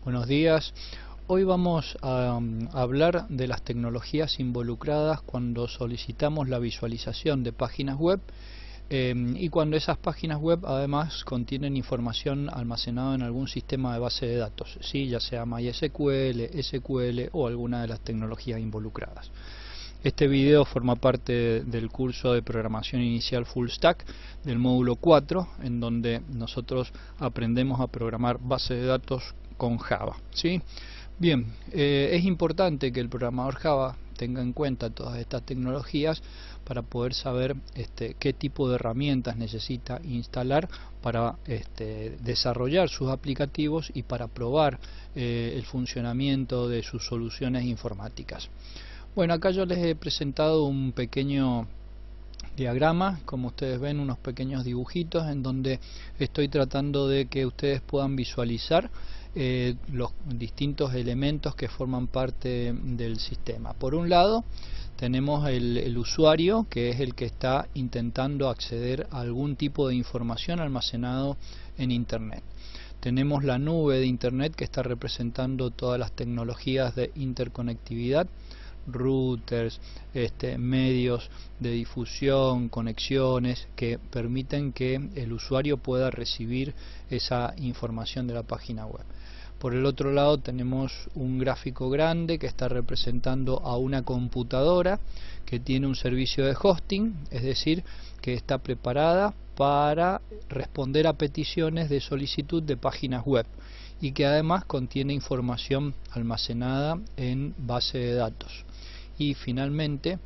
Buenos días. Hoy vamos a hablar de las tecnologías involucradas cuando solicitamos la visualización de páginas web y cuando esas páginas web además contienen información almacenada en algún sistema de base de datos, ¿sí? Ya sea MySQL, SQL o alguna de las tecnologías involucradas. Este video forma parte del curso de programación inicial Full Stack del módulo 4, en donde nosotros aprendemos a programar bases de datos con Java, ¿sí? Bien, es importante que el programador Java tenga en cuenta todas estas tecnologías para poder saber qué tipo de herramientas necesita instalar para desarrollar sus aplicativos y para probar el funcionamiento de sus soluciones informáticas. Bueno, acá yo les he presentado un pequeño diagrama, como ustedes ven, unos pequeños dibujitos en donde estoy tratando de que ustedes puedan visualizar los distintos elementos que forman parte del sistema. Por un lado tenemos el usuario, que es el que está intentando acceder a algún tipo de información almacenado en Internet. Tenemos la nube de Internet, que está representando todas las tecnologías de interconectividad, routers, medios de difusión, conexiones que permiten que el usuario pueda recibir esa información de la página web. Por el otro lado tenemos un gráfico grande que está representando a una computadora que tiene un servicio de hosting, es decir, que está preparada para responder a peticiones de solicitud de páginas web y que además contiene información almacenada en base de datos. Y finalmente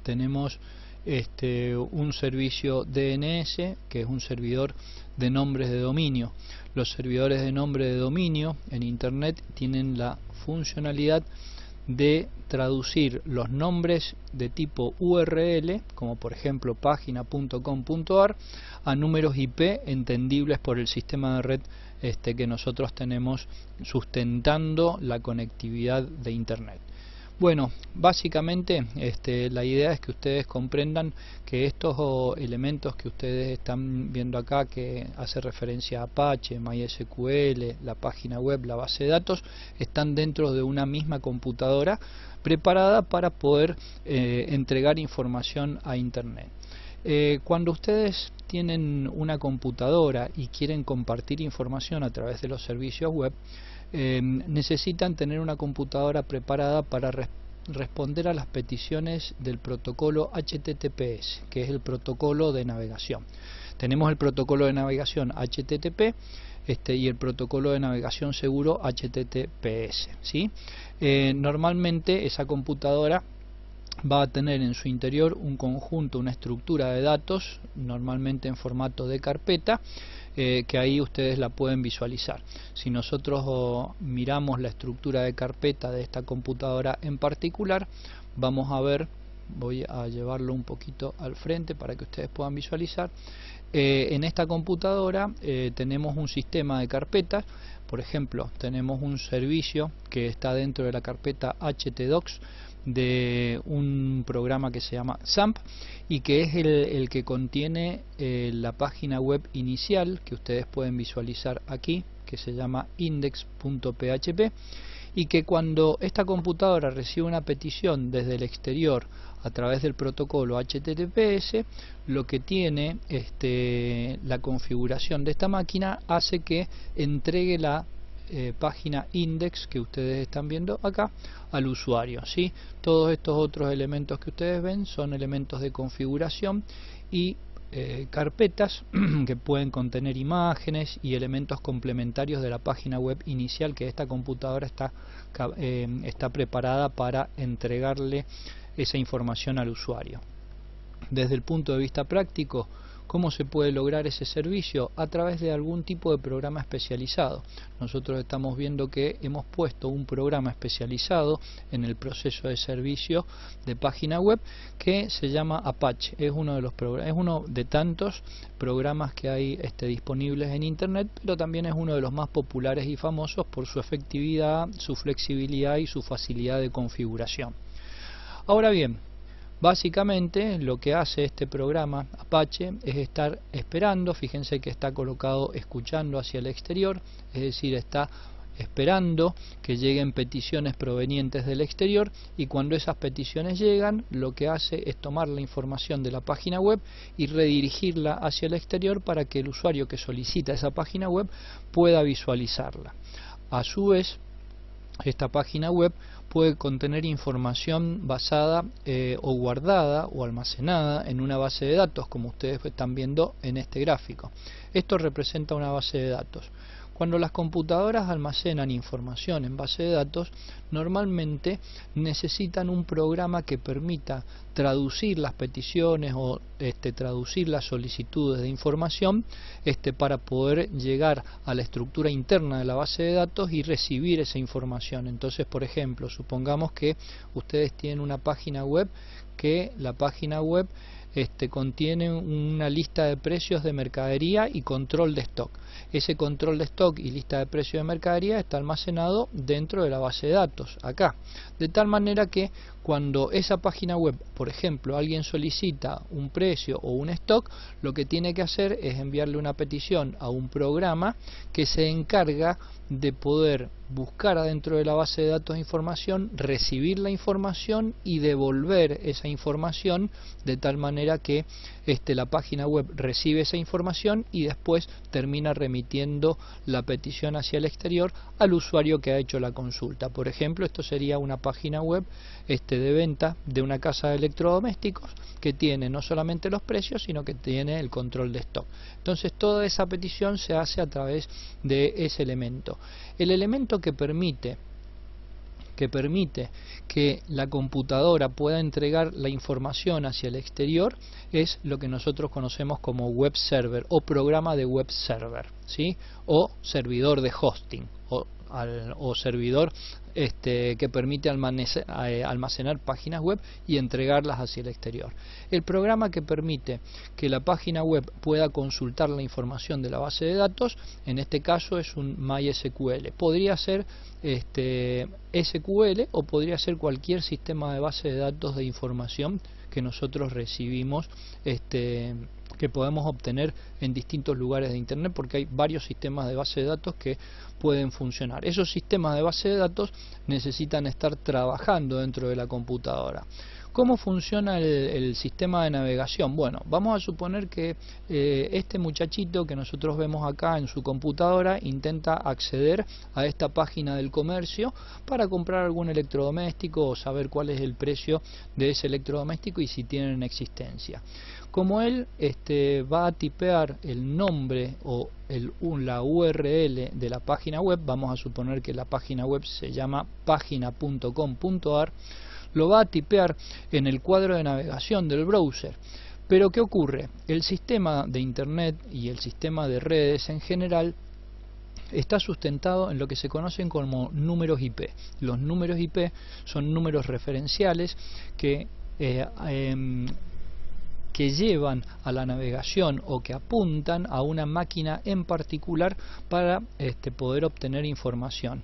tenemos un servicio DNS, que es un servidor de nombres de dominio. Los servidores de nombre de dominio en Internet tienen la funcionalidad de traducir los nombres de tipo URL, como por ejemplo página.com.ar, a números IP entendibles por el sistema de red que nosotros tenemos sustentando la conectividad de Internet. Bueno, básicamente la idea es que ustedes comprendan que estos elementos que ustedes están viendo acá, que hace referencia a Apache, MySQL, la página web, la base de datos, están dentro de una misma computadora preparada para poder entregar información a Internet. Cuando ustedes tienen una computadora y quieren compartir información a través de los servicios web, necesitan tener una computadora preparada para responder a las peticiones del protocolo HTTPS, que es el protocolo de navegación. Tenemos el protocolo de navegación HTTP y el protocolo de navegación seguro HTTPS, ¿sí? Normalmente esa computadora va a tener en su interior un conjunto, una estructura de datos, normalmente en formato de carpeta, que ahí ustedes la pueden visualizar. Si nosotros miramos la estructura de carpeta de esta computadora en particular, vamos a ver, voy a llevarlo un poquito al frente para que ustedes puedan visualizar. En esta computadora tenemos un sistema de carpetas. Por ejemplo, tenemos un servicio que está dentro de la carpeta htdocs de un programa que se llama XAMPP y que es el que contiene la página web inicial que ustedes pueden visualizar aquí, que se llama index.php, y que cuando esta computadora recibe una petición desde el exterior a través del protocolo HTTPS, lo que tiene la configuración de esta máquina hace que entregue la página index que ustedes están viendo acá al usuario, ¿sí? Todos estos otros elementos que ustedes ven son elementos de configuración y carpetas que pueden contener imágenes y elementos complementarios de la página web inicial que esta computadora está preparada para entregarle esa información al usuario. Desde el punto de vista práctico, ¿cómo se puede lograr ese servicio? A través de algún tipo de programa especializado. Nosotros estamos viendo que hemos puesto un programa especializado en el proceso de servicio de página web que se llama Apache. Es uno de tantos programas que hay disponibles en Internet, pero también es uno de los más populares y famosos por su efectividad, su flexibilidad y su facilidad de configuración. Ahora bien, básicamente lo que hace este programa Apache es estar esperando. Fíjense que está colocado escuchando hacia el exterior, es decir, está esperando que lleguen peticiones provenientes del exterior, y cuando esas peticiones llegan, lo que hace es tomar la información de la página web y redirigirla hacia el exterior para que el usuario que solicita esa página web pueda visualizarla. A su vez, esta página web puede contener información basada o guardada o almacenada en una base de datos, como ustedes están viendo en este gráfico. Esto representa una base de datos. Cuando las computadoras almacenan información en base de datos, normalmente necesitan un programa que permita traducir las peticiones o traducir las solicitudes de información para poder llegar a la estructura interna de la base de datos y recibir esa información. Entonces, por ejemplo, supongamos que ustedes tienen una página web, que la página web contiene una lista de precios de mercadería y control de stock. Ese control de stock y lista de precios de mercadería está almacenado dentro de la base de datos, acá. De tal manera que cuando esa página web, por ejemplo, alguien solicita un precio o un stock, lo que tiene que hacer es enviarle una petición a un programa que se encarga de poder buscar adentro de la base de datos de información, recibir la información y devolver esa información, de tal manera que la página web recibe esa información y después termina remitiendo la petición hacia el exterior al usuario que ha hecho la consulta. Por ejemplo, esto sería una página web de venta de una casa de electrodomésticos que tiene no solamente los precios, sino que tiene el control de stock. Entonces toda esa petición se hace a través de ese elemento. El elemento que permite que la computadora pueda entregar la información hacia el exterior es lo que nosotros conocemos como web server o programa de web server, ¿sí? O servidor de hosting o servidor que permite almacenar páginas web y entregarlas hacia el exterior. El programa que permite que la página web pueda consultar la información de la base de datos, en este caso es un MySQL. Podría ser SQL o podría ser cualquier sistema de base de datos de información que nosotros recibimos, que podemos obtener en distintos lugares de internet, porque hay varios sistemas de base de datos que pueden funcionar. Esos sistemas de base de datos necesitan estar trabajando dentro de la computadora. ¿Cómo funciona el sistema de navegación? Bueno, vamos a suponer que este muchachito que nosotros vemos acá en su computadora intenta acceder a esta página del comercio para comprar algún electrodoméstico o saber cuál es el precio de ese electrodoméstico y si tienen en existencia. Como él va a tipear el nombre o la URL de la página web, vamos a suponer que la página web se llama pagina.com.ar, lo va a tipear en el cuadro de navegación del browser. Pero ¿qué ocurre? El sistema de internet y el sistema de redes en general está sustentado en lo que se conocen como números IP. Los números IP son números referenciales que llevan a la navegación o que apuntan a una máquina en particular para poder obtener información.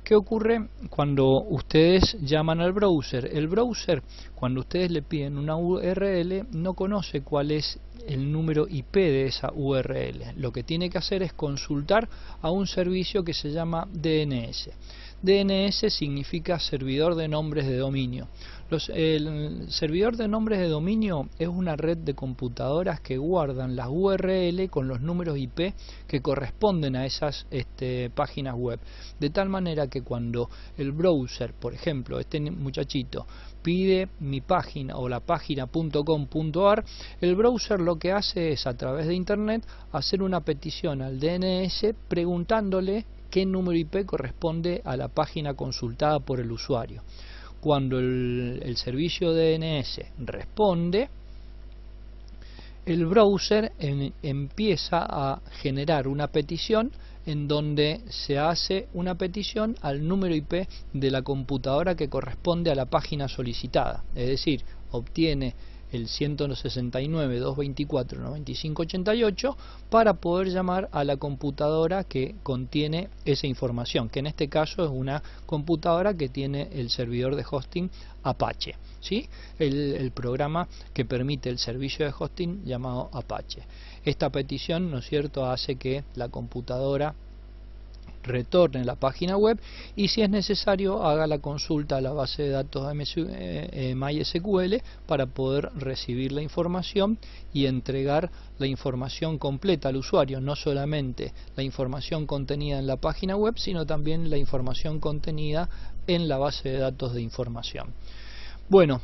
¿Qué ocurre cuando ustedes llaman al browser? El browser, cuando ustedes le piden una URL, no conoce cuál es el número IP de esa URL. Lo que tiene que hacer es consultar a un servicio que se llama DNS. DNS significa servidor de nombres de dominio. El servidor de nombres de dominio es una red de computadoras que guardan las URL con los números IP que corresponden a esas páginas web, de tal manera que cuando el browser, por ejemplo, este muchachito pide mi página o la página.com.ar, el browser lo que hace es, a través de internet, hacer una petición al DNS preguntándole qué número IP corresponde a la página consultada por el usuario. Cuando el servicio DNS responde, el browser empieza a generar una petición en donde se hace una petición al número IP de la computadora que corresponde a la página solicitada, es decir, obtiene el 169.224.9588 para poder llamar a la computadora que contiene esa información, que en este caso es una computadora que tiene el servidor de hosting Apache, ¿sí? El programa que permite el servicio de hosting llamado Apache. Esta petición, ¿no es cierto?, hace que la computadora retorne la página web y si es necesario haga la consulta a la base de datos MySQL para poder recibir la información y entregar la información completa al usuario, no solamente la información contenida en la página web, sino también la información contenida en la base de datos de información. Bueno,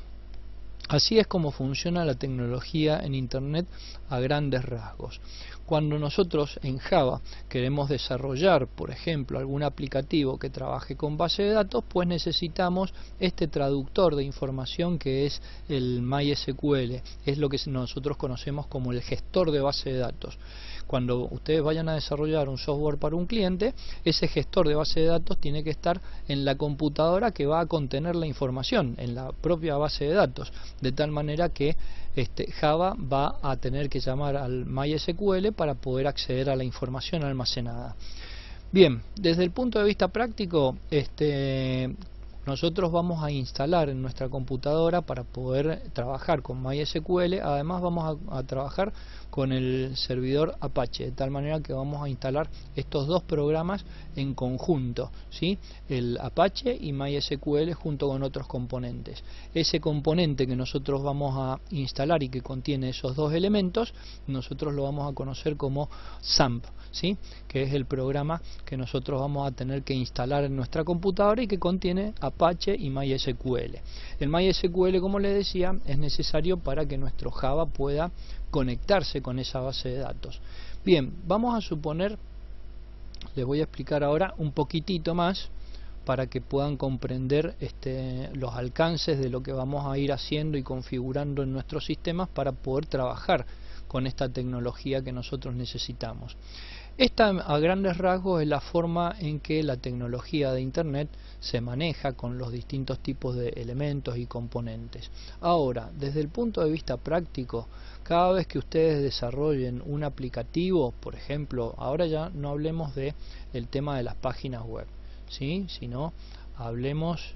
así es como funciona la tecnología en Internet a grandes rasgos. Cuando nosotros en Java queremos desarrollar, por ejemplo, algún aplicativo que trabaje con base de datos, pues necesitamos este traductor de información que es el MySQL, es lo que nosotros conocemos como el gestor de base de datos. Cuando ustedes vayan a desarrollar un software para un cliente, ese gestor de base de datos tiene que estar en la computadora que va a contener la información, en la propia base de datos, de tal manera que Java va a tener que llamar al MySQL para poder acceder a la información almacenada. Bien, desde el punto de vista práctico, nosotros vamos a instalar en nuestra computadora para poder trabajar con MySQL, además vamos a trabajar con el servidor Apache, de tal manera que vamos a instalar estos dos programas en conjunto, ¿sí? El Apache y MySQL junto con otros componentes. Ese componente que nosotros vamos a instalar y que contiene esos dos elementos, nosotros lo vamos a conocer como XAMPP, ¿sí? Que es el programa que nosotros vamos a tener que instalar en nuestra computadora y que contiene Apache y MySQL. El MySQL, como les decía, es necesario para que nuestro Java pueda conectarse con esa base de datos. Bien, vamos a suponer, les voy a explicar ahora un poquitito más para que puedan comprender los alcances de lo que vamos a ir haciendo y configurando en nuestros sistemas para poder trabajar con esta tecnología que nosotros necesitamos. Esta, a grandes rasgos, es la forma en que la tecnología de Internet se maneja con los distintos tipos de elementos y componentes. Ahora, desde el punto de vista práctico, cada vez que ustedes desarrollen un aplicativo, por ejemplo, ahora ya no hablemos de el tema de las páginas web, ¿sí? Sino hablemos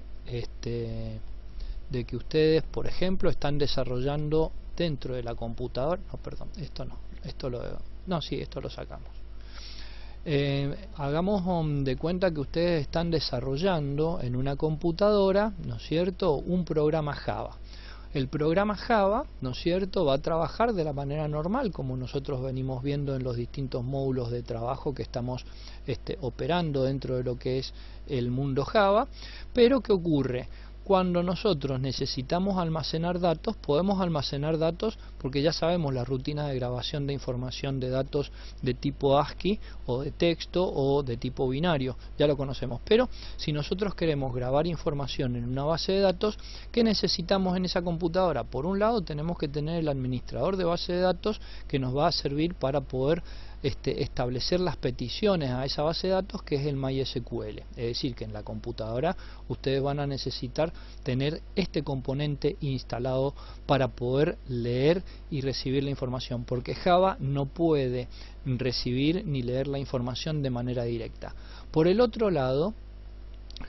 de que ustedes, por ejemplo, están desarrollando dentro de la computadora, no, perdón, esto no, esto lo sacamos. Hagamos de cuenta que ustedes están desarrollando en una computadora, ¿no es cierto?, un programa Java. El programa Java, ¿no es cierto?, va a trabajar de la manera normal, como nosotros venimos viendo en los distintos módulos de trabajo que estamos operando dentro de lo que es el mundo Java. Pero ¿qué ocurre? Cuando nosotros necesitamos almacenar datos, podemos almacenar datos porque ya sabemos las rutinas de grabación de información de datos de tipo ASCII o de texto o de tipo binario, ya lo conocemos. Pero si nosotros queremos grabar información en una base de datos, ¿qué necesitamos en esa computadora? Por un lado tenemos que tener el administrador de base de datos que nos va a servir para poder establecer las peticiones a esa base de datos, que es el MySQL. Es decir, que en la computadora ustedes van a necesitar tener este componente instalado para poder leer y recibir la información, porque Java no puede recibir ni leer la información de manera directa. Por el otro lado,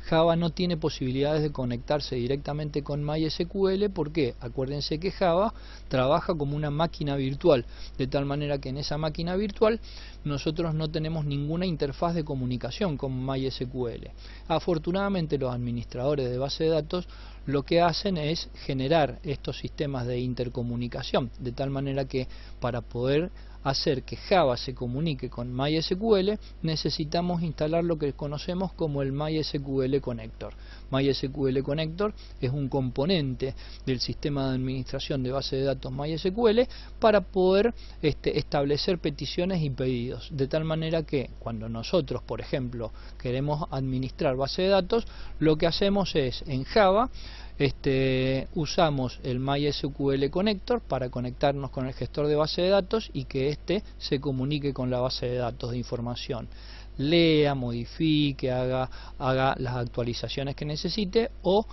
Java no tiene posibilidades de conectarse directamente con MySQL porque acuérdense que Java trabaja como una máquina virtual, de tal manera que en esa máquina virtual nosotros no tenemos ninguna interfaz de comunicación con MySQL. Afortunadamente los administradores de base de datos lo que hacen es generar estos sistemas de intercomunicación, de tal manera que para poder hacer que Java se comunique con MySQL necesitamos instalar lo que conocemos como el MySQL Connector. MySQL Connector es un componente del sistema de administración de base de datos MySQL para poder establecer peticiones y pedidos, de tal manera que cuando nosotros, por ejemplo, queremos administrar base de datos, lo que hacemos es en Java usamos el MySQL Connector para conectarnos con el gestor de base de datos y que se comunique con la base de datos de información, lea, modifique, haga las actualizaciones que necesite o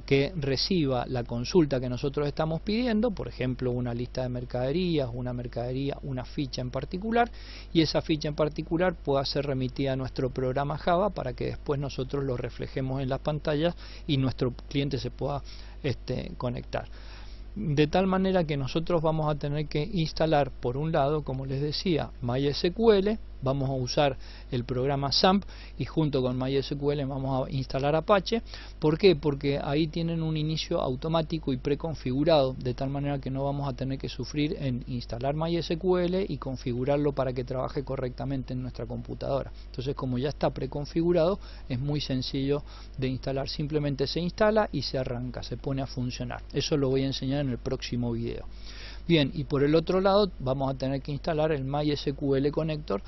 que reciba la consulta que nosotros estamos pidiendo, por ejemplo una lista de mercaderías, una ficha en particular, y esa ficha en particular pueda ser remitida a nuestro programa Java para que después nosotros lo reflejemos en las pantallas y nuestro cliente se pueda conectar. De tal manera que nosotros vamos a tener que instalar, por un lado, como les decía, MySQL, vamos a usar el programa XAMPP y junto con MySQL vamos a instalar Apache. ¿Por qué? Porque ahí tienen un inicio automático y preconfigurado, de tal manera que no vamos a tener que sufrir en instalar MySQL y configurarlo para que trabaje correctamente en nuestra computadora. Entonces, como ya está preconfigurado, es muy sencillo de instalar. Simplemente se instala y se arranca, se pone a funcionar. Eso lo voy a enseñar en el próximo video. Bien, y por el otro lado vamos a tener que instalar el MySQL Connector,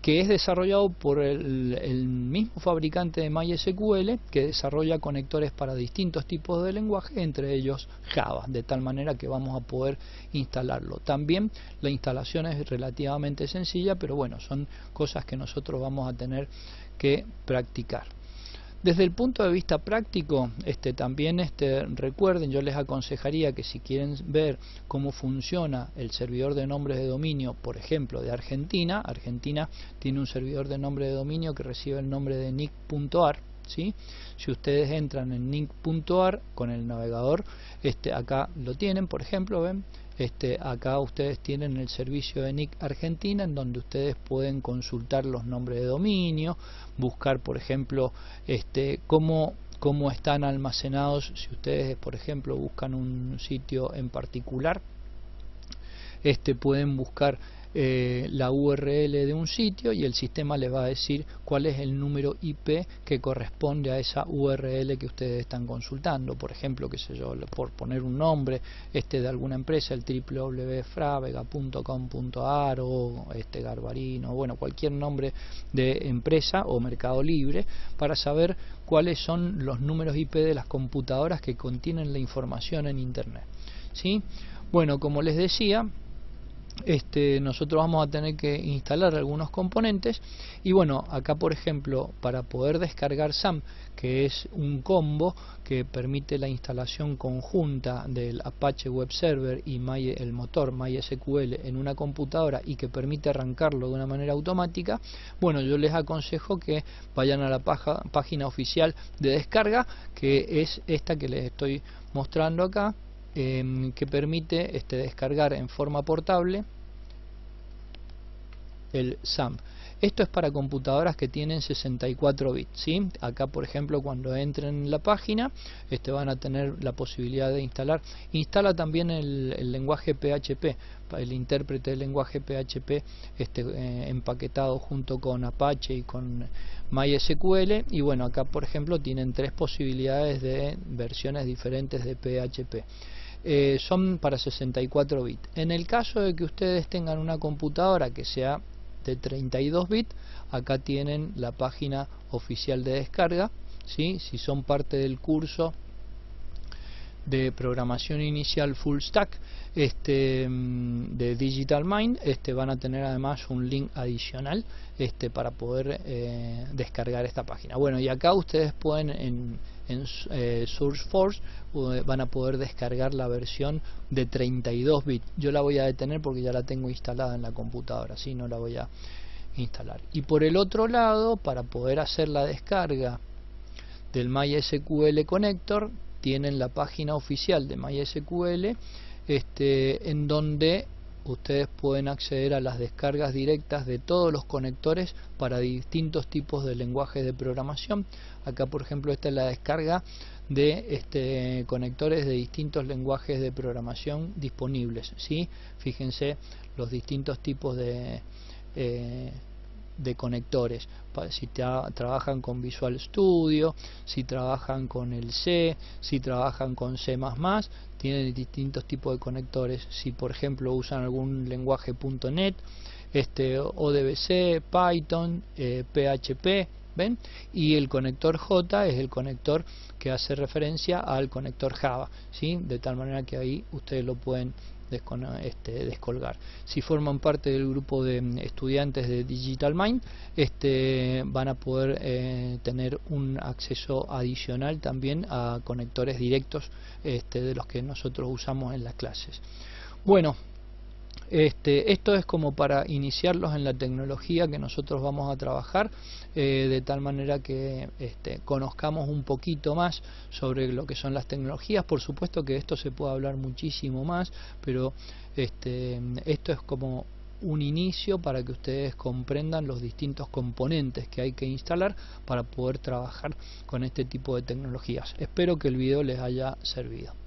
que es desarrollado por el mismo fabricante de MySQL, que desarrolla conectores para distintos tipos de lenguaje, entre ellos Java, de tal manera que vamos a poder instalarlo. También la instalación es relativamente sencilla, pero bueno, son cosas que nosotros vamos a tener que practicar. Desde el punto de vista práctico, también recuerden, yo les aconsejaría que si quieren ver cómo funciona el servidor de nombres de dominio, por ejemplo, de Argentina. Argentina tiene un servidor de nombre de dominio que recibe el nombre de nick.ar, ¿sí? Si ustedes entran en nick.ar con el navegador, acá lo tienen, por ejemplo, ven. Acá ustedes tienen el servicio de NIC Argentina, en donde ustedes pueden consultar los nombres de dominio, buscar, por ejemplo, cómo están almacenados. Si ustedes, por ejemplo, buscan un sitio en particular, pueden buscar la URL de un sitio y el sistema les va a decir cuál es el número IP que corresponde a esa URL que ustedes están consultando. Por ejemplo, qué sé yo, por poner un nombre de alguna empresa, el www.fravega.com.ar o Garbarino, bueno, cualquier nombre de empresa o Mercado Libre, para saber cuáles son los números IP de las computadoras que contienen la información en Internet, ¿sí? Bueno, como les decía, nosotros vamos a tener que instalar algunos componentes y bueno, acá por ejemplo, para poder descargar XAMPP, que es un combo que permite la instalación conjunta del Apache Web Server y el motor MySQL en una computadora y que permite arrancarlo de una manera automática, bueno, yo les aconsejo que vayan a la página oficial de descarga, que es esta que les estoy mostrando acá, que permite descargar en forma portable el XAMPP. Esto es para computadoras que tienen 64 bits, ¿sí? Acá por ejemplo, cuando entren en la página, van a tener la posibilidad de instala también el lenguaje PHP, el intérprete del lenguaje PHP empaquetado junto con Apache y con MySQL. Y bueno, acá por ejemplo tienen 3 posibilidades de versiones diferentes de PHP. Son para 64 bits. En el caso de que ustedes tengan una computadora que sea de 32 bits, acá tienen la página oficial de descarga, ¿sí? Si son parte del curso de programación inicial full stack de Digital Mind, van a tener además un link adicional para poder descargar esta página. Bueno, y acá ustedes pueden en SourceForge van a poder descargar la versión de 32 bits. Yo la voy a detener porque ya la tengo instalada en la computadora, así no la voy a instalar. Y por el otro lado, para poder hacer la descarga del MySQL Connector, tienen la página oficial de MySQL, en donde ustedes pueden acceder a las descargas directas de todos los conectores para distintos tipos de lenguajes de programación. Acá por ejemplo esta es la descarga de conectores de distintos lenguajes de programación disponibles, ¿sí? Fíjense los distintos tipos de conectores, si trabajan con Visual Studio, si trabajan con el C, si trabajan con C++, tienen distintos tipos de conectores. Si por ejemplo usan algún lenguaje .NET, ODBC, Python, PHP, ¿ven? Y el conector J es el conector que hace referencia al conector Java, ¿sí? De tal manera que ahí ustedes lo pueden descolgar. Si forman parte del grupo de estudiantes de Digital Mind, van a poder tener un acceso adicional también a conectores directos de los que nosotros usamos en las clases. Bueno, esto es como para iniciarlos en la tecnología que nosotros vamos a trabajar, de tal manera que conozcamos un poquito más sobre lo que son las tecnologías. Por supuesto que esto se puede hablar muchísimo más, pero esto es como un inicio para que ustedes comprendan los distintos componentes que hay que instalar para poder trabajar con este tipo de tecnologías. Espero que el video les haya servido.